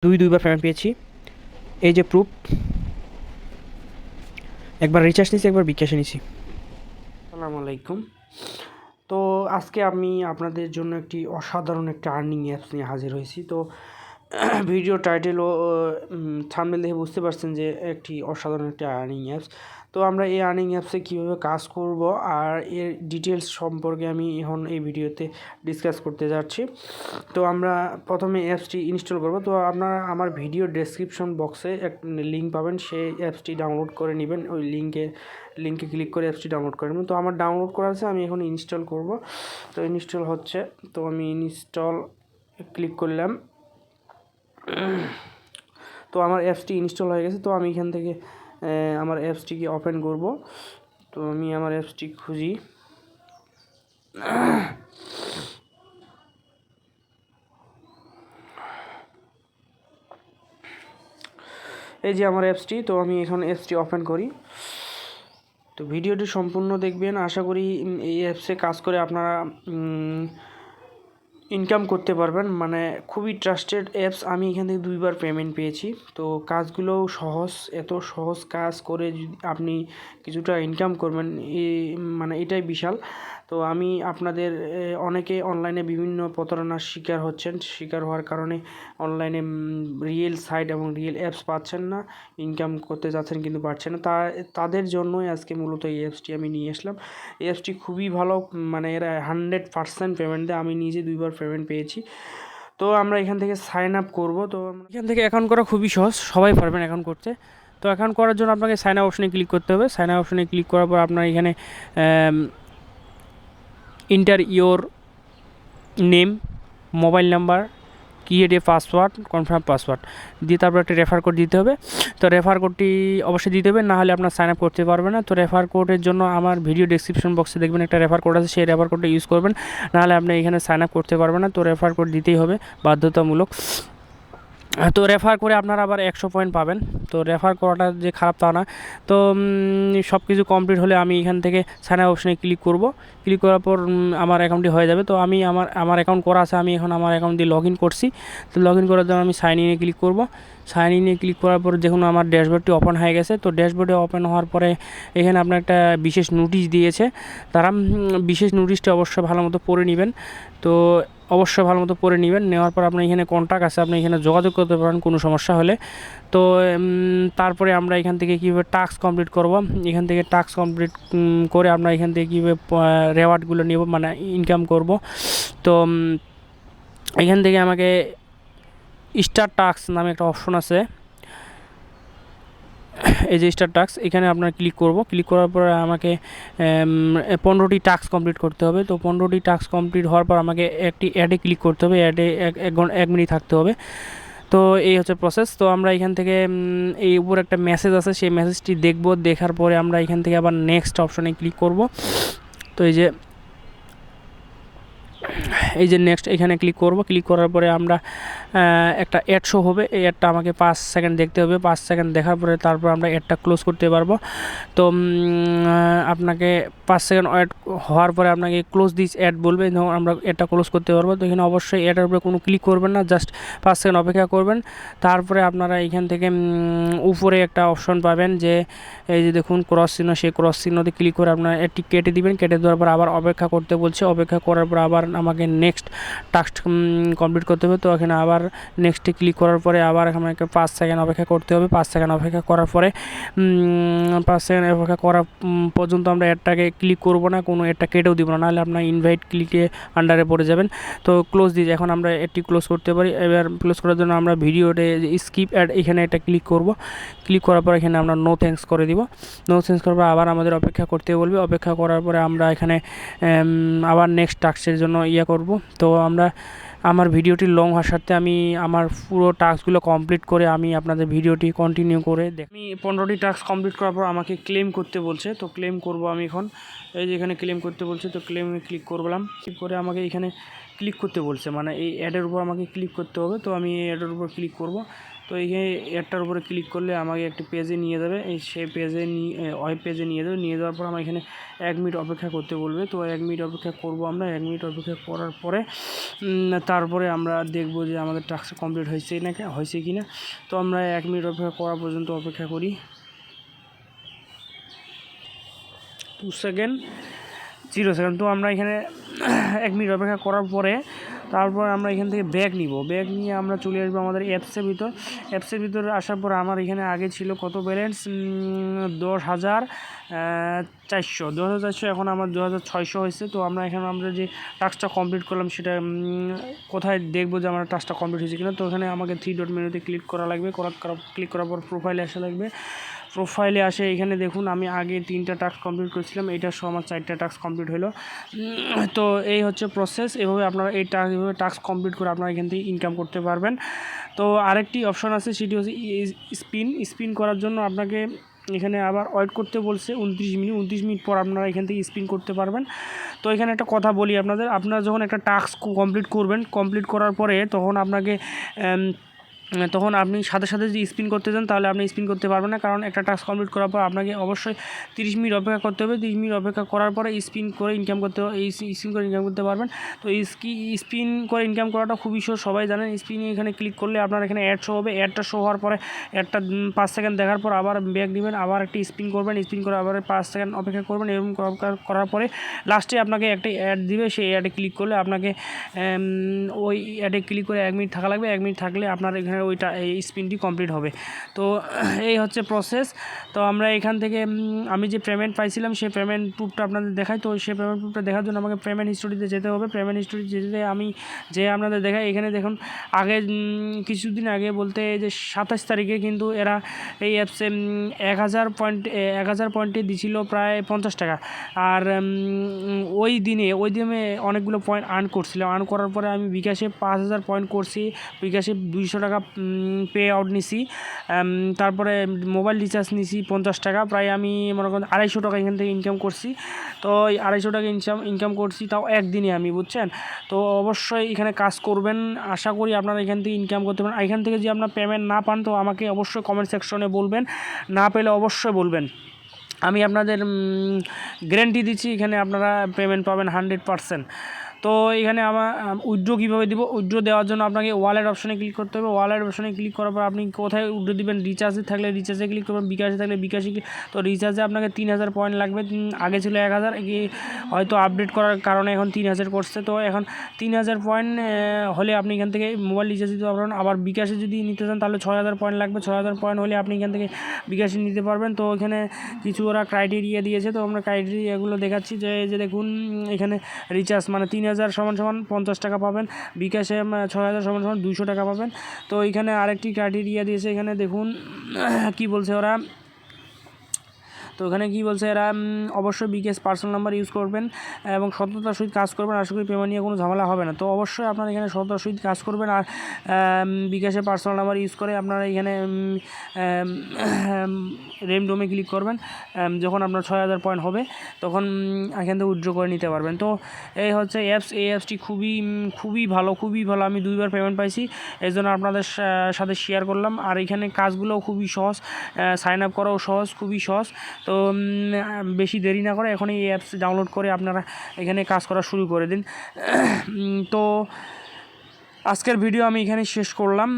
দুইবার পেমেন্ট পেয়েছি। এই যে প্রুফ, একবার রিচার্জ নিয়েছি, একবার বিকাশে নিয়েছি। আসসালামু আলাইকুম। তো আজকে আমি আপনাদের জন্য একটি অসাধারণ একটা আর্নিং অ্যাপস নিয়ে হাজির হয়েছি। তো ভিডিও টাইটেল ও থাম্বনেল দেখে বুঝতে পারছেন যে একটি অসাধারণ একটা আর্নিং অ্যাপস। তো আমরা এই আর্নিং অ্যাপসে কীভাবে কাজ করব আর এর ডিটেলস সম্পর্কে আমি এখন এই ভিডিওতে ডিসকাস করতে যাচ্ছি। তো আমরা প্রথমে অ্যাপসটি ইনস্টল করব। তো আপনারা আমার ভিডিও ডেসক্রিপশন বক্সে এক লিঙ্ক পাবেন, সেই অ্যাপসটি ডাউনলোড করে নেবেন। ওই লিঙ্কে ক্লিক করে অ্যাপসটি ডাউনলোড করে নেবেন। তো আমার ডাউনলোড করা আছে, আমি এখন ইনস্টল করব। তো ইনস্টল হচ্ছে, তো আমি ইনস্টল ক্লিক করলাম। তো আমার অ্যাপসটি ইনস্টল হয়ে গেছে। তো আমি এখান থেকে আমার অ্যাপসটিকে ওপেন করব। তো আমি আমার অ্যাপসটি খুঁজি। এই যে আমার অ্যাপসটি। তো আমি এখন অ্যাপসটি ওপেন করি। তো ভিডিওটি সম্পূর্ণ দেখবেন। আশা করি এই অ্যাপসে কাজ করে আপনারা ইনকাম করতে পারবেন। মানে খুবই ট্রাস্টেড অ্যাপস। আমি এখান থেকে 2বার পেমেন্ট পেয়েছি। তো কাজগুলোও সহজ, এত সহজ কাজ করে যদি আপনি কিছুটা ইনকাম করবেন, মানে এটাই বিশাল। তো আমি আপনাদের অনেকে অনলাইনে বিভিন্ন প্রতারণার শিকার হওয়ার কারণে অনলাইনে রিয়েল সাইট এবং রিয়েল অ্যাপস পাচ্ছেন না, ইনকাম করতে যাচ্ছেন কিন্তু পারছেন না। তাদের জন্যই আজকে মূলত এই অ্যাপসটি আমি নিয়ে আসলাম। এই অ্যাপসটি খুবই ভালো, মানে এরা 100% পেমেন্ট দেয়। আমি নিজে 2বার পেমেন্ট পেয়েছি। তো আমরা এখান থেকে সাইন আপ করবো। তো এখান থেকে অ্যাকাউন্ট করা খুবই সহজ, সবাই পারবেন অ্যাকাউন্ট করতে। তো অ্যাকাউন্ট করার জন্য আপনাকে সাইন আপ অপশনে ক্লিক করতে হবে। সাইন আপ অপশনে ক্লিক করার পর আপনার এখানে inter your name, mobile number, create a password, confirm password দিয়ে তারপর একটা রেফার কোড দিতে হবে। তো রেফার কোডটি অবশ্যই দিতে হবে, না হলে আপনার সাইন আপ করতে পারবে না। তো রেফার কোডের জন্য আমার ভিডিও ডেসক্রিপশন বক্সে দেখবেন একটা রেফার কোড আছে, সেই রেফার কোডটা ইউজ করবেন, নাহলে আপনি এখানে সাইন আপ করতে পারবেন না। তো রেফার কোড দিতেই হবে, বাধ্যতামূলক। তো রেফার করে আপনারা আবার 100 পয়েন্ট পাবেন। তো রেফার করাটা যে খারাপ তা না। তো সব কিছু কমপ্লিট হলে আমি এখান থেকে সাইন আপ অপশনে ক্লিক করব। ক্লিক করার পর আমার অ্যাকাউন্টটি হয়ে যাবে। তো আমি আমার অ্যাকাউন্ট করা আছে, আমি এখন আমার অ্যাকাউন্ট দিয়ে লগ ইন করছি। তো লগ ইন করার জন্য আমি সাইন ইনে ক্লিক করব। সাইন ইনে ক্লিক করার পর দেখুন আমার ড্যাশবোর্ডটি ওপেন হয়ে গেছে। তো ড্যাশবোর্ডে ওপেন হওয়ার পরে এখানে আপনার একটা বিশেষ নোটিশ দিয়েছে তারা। বিশেষ নোটিশটা অবশ্যই ভালো মতো পড়ে নেবেন। তো অবশ্যই ভালো মতো পড়ে নেবেন। নেওয়ার পর আপনার এখানে কন্ট্যাক্ট আছে, আপনি এখানে যোগাযোগ করতে পারেন কোনো সমস্যা হলে। তো তারপরে আমরা এখান থেকে কীভাবে টাস্ক কমপ্লিট করব, এখান থেকে টাস্ক কমপ্লিট করে আমরা এখান থেকে কীভাবে রেওয়ার্ডগুলো নেব, মানে ইনকাম করব। তো এখান থেকে আমাকে স্টার টাস্ক নামে একটা অপশন আছে, এই যে স্টার টাস্ক, এখানে আপনার ক্লিক করব। ক্লিক করার পর আমাকে 15টি টাস্ক কমপ্লিট করতে হবে। তো 15টি টাস্ক কমপ্লিট হওয়ার পর আমাকে একটি অ্যাডে ক্লিক করতে হবে। অ্যাডে 1 মিনিট থাকতে হবে। তো এই হচ্ছে প্রসেস। তো আমরা এখান থেকে এই উপর একটা মেসেজ আছে, সেই মেসেজটি দেখব। দেখার পরে আমরা এখান থেকে আবার নেক্সট অপশনে ক্লিক করব। তো এই যে নেক্সট এখানে ক্লিক করব। ক্লিক করার পরে আমরা একটা অ্যাড শো হবে, এই অ্যাডটা আমাকে 5 সেকেন্ড দেখতে হবে। 5 সেকেন্ড দেখার পরে তারপর আমরা অ্যাডটা ক্লোজ করতে পারবো। তো আপনাকে 5 সেকেন্ড অ্যাড হওয়ার পরে আপনাকে ক্লোজ দিস অ্যাড বলবে, তখন আমরা অ্যাডটা ক্লোজ করতে পারবো। তো এখানে অবশ্যই অ্যাডের উপরে কোনো ক্লিক করবেন না, জাস্ট 5 সেকেন্ড অপেক্ষা করবেন। তারপরে আপনারা এখান থেকে উপরে একটা অপশন পাবেন, যে এই যে দেখুন ক্রস চিহ্ন, সেই ক্রস চিহ্নতে ক্লিক করে আপনারা অ্যাডটি কেটে দিবেন। কেটে দেওয়ার পর আবার অপেক্ষা করতে বলছে। অপেক্ষা করার পর আবার আমাকে নেক্সট টাস্ক কমপ্লিট করতে হবে। তো এখানে আবার নেক্সটে ক্লিক করার পরে আবার আমাকে 5 সেকেন্ড অপেক্ষা করতে হবে। 5 সেকেন্ড অপেক্ষা করার পরে 5 সেকেন্ড অপেক্ষা করা পর্যন্ত আমরা অ্যাডটাকে ক্লিক করব না, কোনো অ্যাডটা কেটেও দিব না, নাহলে আপনার ইনভাইট ক্লিকে আন্ডারে পড়ে যাবেন। তো ক্লোজ দিয়ে এখন আমরা অ্যাডটি ক্লোজ করতে পারি। এবার ক্লোজ করার জন্য আমরা ভিডিওতে স্কিপ অ্যাড এখানে একটা ক্লিক করব। ক্লিক করার পর এখানে আমরা নো থ্যাঙ্কস করে দিব। নো থ্যাঙ্কস করার পর আবার আমাদের অপেক্ষা করতে বলবে। অপেক্ষা করার পরে আমরা এখানে আবার নেক্সট টাস্কের জন্য করব। তো আমার ভিডিওটি লং হওয়ার সাথে আমি আমার পুরো টাস্কগুলো কমপ্লিট করে আমি আপনাদের ভিডিওটি কন্টিনিউ করে আমি 15টি টাস্ক কমপ্লিট করার পর আমাকে ক্লেম করতে বলছে। তো ক্লেম করব আমি এখন। এই যে এখানে ক্লেম করতে বলছে, তো ক্লেমে ক্লিক করলাম। ক্লিক করে আমাকে এখানে ক্লিক করতে বলছে, মানে এই অ্যাডের উপর আমাকে ক্লিক করতে হবে। তো আমি এই অ্যাডের উপর ক্লিক করব। তো এইখানে অ্যাডটার উপরে ক্লিক করলে আমাকে একটি পেজে নিয়ে যাবে, সেই পেজে ওয়েব পেজে নিয়ে যাওয়ার পর আমার এখানে 1 মিনিট অপেক্ষা করতে বলবে। তো 1 মিনিট অপেক্ষা করব আমরা। 1 মিনিট অপেক্ষা করার পরে তারপরে আমরা দেখব যে আমাদের টাস্ক কমপ্লিট হয়েছে কি না। তো আমরা 1 মিনিট অপেক্ষা করা পর্যন্ত অপেক্ষা করি। 2 সেকেন্ড 0 সেকেন্ড। তো আমরা এখানে 1 মিনিট অপেক্ষা করার পরে তারপর আমরা এখান থেকে ব্যাক নিয়ে আমরা চলে আসবো আমাদের অ্যাপসের ভিতরে আসার পর আমার এখানে আগে ছিল কত ব্যালেন্স, 10,400 এখন আমার 2,600 হয়েছে। তো আমরা যে টাস্কটা কমপ্লিট করলাম সেটা কোথায় দেখবো যে আমার টাস্কটা কমপ্লিট হয়েছে কিনা। তো এখানে আমাকে 3 ডট মেনুতে ক্লিক করা লাগবে। ক্লিক করার পর প্রোফাইলে আসা লাগবে। প্রোফাইলে আসে এখানে দেখুন আমি আগে 3টা টাস্ক কমপ্লিট করেছিলাম, এইটা সহ আমার 4টা টাস্ক কমপ্লিট হলো। তো এই হচ্ছে প্রসেস। এভাবে আপনারা এইভাবে টাস্ক কমপ্লিট করে আপনারা এখান থেকে ইনকাম করতে পারবেন। তো আরেকটি অপশন আছে, সেটি হচ্ছে স্পিন করার জন্য আপনাকে এখানে আবার ওয়েট করতে বলছে 29 মিনিট পর আপনারা এখান থেকে স্পিন করতে পারবেন। তো এখানে একটা কথা বলি আপনারা যখন একটা টাস্ক কমপ্লিট করার পরে তখন আপনি সাথে যদি স্পিন করতে চান তাহলে আপনি স্পিন করতে পারবেন না, কারণ একটা টাস্ক কমপ্লিট করার পর আপনাকে অবশ্যই 30 মিনিট অপেক্ষা করতে হবে। 30 মিনিট অপেক্ষা করার পরে স্পিন করে ইনকাম করতে পারবেন। তো স্পিন করে ইনকাম করাটা খুবই সহজ, সবাই জানেন। স্পিনে এখানে ক্লিক করলে আপনার এখানে অ্যাড শো হবে। অ্যাডটা শো হওয়ার পরে অ্যাডটা 5 সেকেন্ড দেখার পর আবার ব্যাক দিবেন, আবার একটি স্পিন করবেন। স্পিন করে আবার 5 সেকেন্ড অপেক্ষা করবেন। এরকম করার পরে লাস্টে আপনাকে একটা অ্যাড দিবে, সেই অ্যাডে ক্লিক করলে আপনাকে ওই অ্যাডে ক্লিক করে 1 মিনিট থাকা লাগবে। 1 মিনিট থাকলে আপনার এখানে এই স্পিনটি কমপ্লিট হবে। তো এই হচ্ছে প্রসেস। তো আমরা এখান থেকে আমি যে পেমেন্ট পাইছিলাম সেই পেমেন্ট প্রুফটা আপনাদের দেখাই। তো সেই পেমেন্ট প্রুফটা দেখার জন্য আমাকে পেমেন্ট হিস্টোরিতে যেতে হবে। পেমেন্ট হিস্টোরি যেতে আমি আপনাদের দেখাই। এখানে দেখুন আগে কিছুদিন আগে বলতে যে 27 তারিখে কিন্তু এরা এই অ্যাপসে 1000 পয়েন্টে দিছিল প্রায় 50 টাকা। আর ওই দিনে অনেকগুলো পয়েন্ট আর্ন করার পরে আমি বিকাশে 5000 পয়েন্ট করছি। বিকাশে 200 টাকা পে আউট নিছি। তারপরে মোবাইল রিচার্জ নিছি 50 টাকা। প্রায় আমি মনে করেন 250 টাকা এখান থেকে ইনকাম করছি। তো এই 250 টাকা ইনকাম করছি তাও একদিনে আমি, বুঝছেন। তো অবশ্যই এখানে কাজ করবেন, আশা করি আপনারা এখান থেকে ইনকাম করতে পারেন। এখান থেকে যদি আপনার পেমেন্ট না পান তো আমাকে অবশ্যই কমেন্ট সেকশনে বলবেন, না পেলে অবশ্যই বলবেন। আমি আপনাদের গ্যারান্টি দিচ্ছি এখানে আপনারা পেমেন্ট পাবেন 100%। তো এখানে আমার উইথড্র কীভাবে দিব, উইথড্র দেওয়ার জন্য আপনাকে ওয়ালেট অপশনে ক্লিক করতে হবে। ওয়ালেট অপশনে ক্লিক করার পর আপনি কোথায় উইথড্র দিবেন, রিচার্জে থাকলে রিচার্জে ক্লিক করবেন, বিকাশে থাকলে বিকাশে। তো রিচার্জে আপনাকে 3000 পয়েন্ট লাগবে। আগে ছিল 1000, হয়তো আপডেট করার কারণে এখন 3000 করছে। তো এখন 3000 পয়েন্ট হলে আপনি এখান থেকে মোবাইল রিচার্জ দিতে পারবেন। আবার বিকাশে যদি নিতে চান তাহলে 6000 পয়েন্ট লাগবে। 6000 পয়েন্ট হলে আপনি এখান থেকে বিকাশে নিতে পারবেন। তো এখানে কিছু ওরা ক্রাইটেরিয়া দিয়েছে, তো আমরা ক্রাইটেরিয়াগুলো দেখাচ্ছি। যে দেখুন এখানে রিচার্জ মানে 3000 সমান 50 টাকা পাবেন, বিকাশে 6000 সমান 200 টাকা পাবেন। তো এখানে আরেকটি ক্রাইটেরিয়া দিয়েছে, এখানে দেখুন কি বলছে ওরা। তো এখানে কী বলছে এরা, অবশ্যই বিকাশ পার্সোনাল নাম্বার ইউজ করবেন এবং সততার সহিত কাজ করবেন। আশা করি পেমেন্ট নিয়ে কোনো ঝামেলা হবে না। তো অবশ্যই আপনারা এখানে সততার সহিত কাজ করবেন আর বিকাশে পার্সোনাল নাম্বার ইউজ করে আপনারা এখানে রেমডোমে ক্লিক করবেন। যখন আপনার 6000 পয়েন্ট হবে তখন এখান থেকে উইথড্র করে নিতে পারবেন। তো এই হচ্ছে অ্যাপস। এই অ্যাপসটি খুবই ভালো। আমি 2বার পেমেন্ট পাইছি, এই জন্য আপনাদের সাথে শেয়ার করলাম। আর এখানে কাজগুলোও খুবই সহজ, সাইন আপ করাও খুবই সহজ। তো বেশি দেরি না করে এখন এই অ্যাপস ডাউনলোড করে আপনারা এখানে কাজ করা শুরু করে দিন। তো আজকের ভিডিও আমি এখানে শেষ করলাম।